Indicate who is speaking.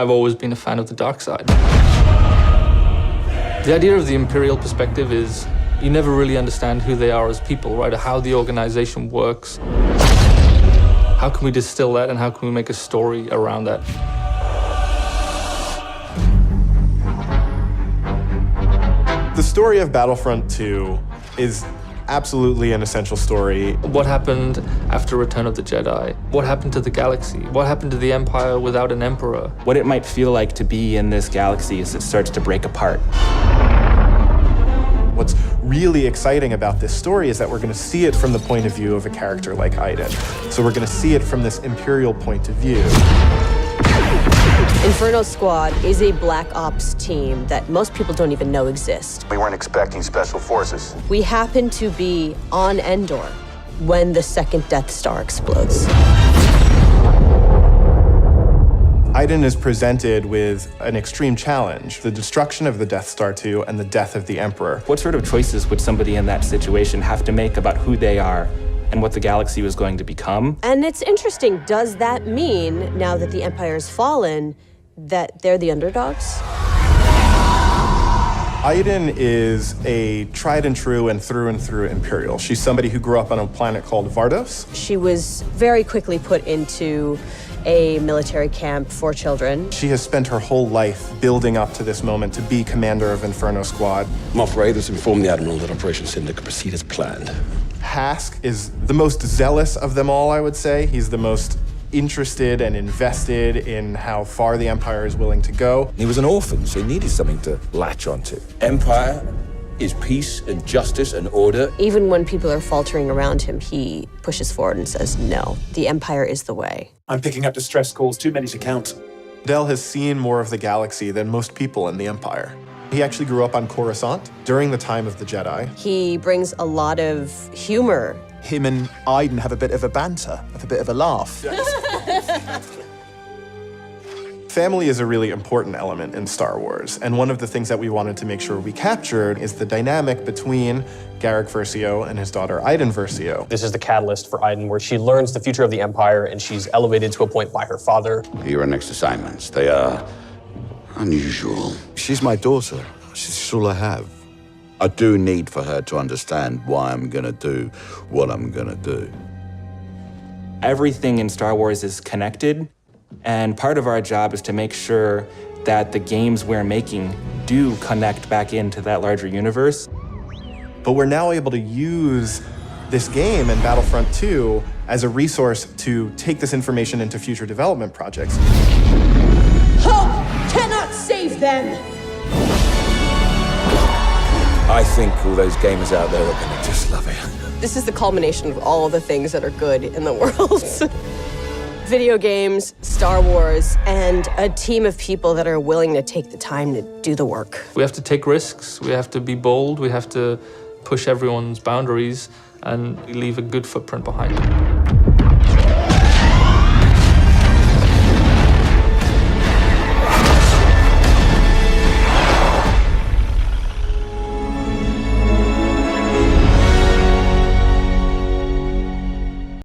Speaker 1: I've always been a fan of the dark side. The idea of the Imperial perspective is you never really understand who they are as people, right? Or how the organization works. How can we distill that and how can we make a story around that?
Speaker 2: The story of Battlefront II is absolutely an essential story.
Speaker 1: What happened after Return of the Jedi? What happened to the galaxy? What happened to the Empire without an emperor?
Speaker 3: What it might feel like to be in this galaxy as it starts to break apart.
Speaker 2: What's really exciting about this story is that we're going to see it from the point of view of a character like Iden. So we're going to see it from this Imperial point of view.
Speaker 4: Inferno Squad is a Black Ops team that most people don't even know exists.
Speaker 5: We weren't expecting special forces.
Speaker 4: We happen to be on Endor when the second Death Star explodes.
Speaker 2: Iden is presented with an extreme challenge, the destruction of the Death Star 2 and the death of the Emperor.
Speaker 3: What sort of choices would somebody in that situation have to make about who they are and what the galaxy was going to become?
Speaker 4: And it's interesting, does that mean, now that the Empire's fallen, that they're the underdogs?
Speaker 2: Iden is a tried and true and through Imperial. She's somebody who grew up on a planet called Vardos.
Speaker 4: She was very quickly put into a military camp for children.
Speaker 2: She has spent her whole life building up to this moment to be commander of Inferno Squad.
Speaker 6: Moff Raiders informed the Admiral that Operation Cinder could proceed as planned.
Speaker 2: Hask is the most zealous of them all, I would say. He's the most interested and invested in how far the Empire is willing to go.
Speaker 7: He was an orphan, so he needed something to latch onto.
Speaker 6: Empire is peace and justice and order.
Speaker 4: Even when people are faltering around him, he pushes forward and says, no, the Empire is the way.
Speaker 8: I'm picking up distress calls, too many to count.
Speaker 2: Del has seen more of the galaxy than most people in the Empire. He actually grew up on Coruscant during the time of the Jedi.
Speaker 4: He brings a lot of humor.
Speaker 9: Him and Iden have a bit of a banter, have a bit of a laugh.
Speaker 2: Family is a really important element in Star Wars, and one of the things that we wanted to make sure we captured is the dynamic between Garrick Versio and his daughter Iden Versio.
Speaker 10: This is the catalyst for Iden, where she learns the future of the Empire, and she's elevated to a point by her father.
Speaker 5: Here are next assignments. They are unusual.
Speaker 7: She's my daughter. She's all I have. I do need for her to understand why I'm gonna do what I'm gonna do.
Speaker 3: Everything in Star Wars is connected, and part of our job is to make sure that the games we're making do connect back into that larger universe.
Speaker 2: But we're now able to use this game and Battlefront 2 as a resource to take this information into future development projects.
Speaker 4: Hope cannot save them!
Speaker 7: I think all those gamers out there are gonna just love it.
Speaker 4: This is the culmination of all the things that are good in the world. Video games, Star Wars, and a team of people that are willing to take the time to do the work.
Speaker 1: We have to take risks, we have to be bold, we have to push everyone's boundaries and leave a good footprint behind.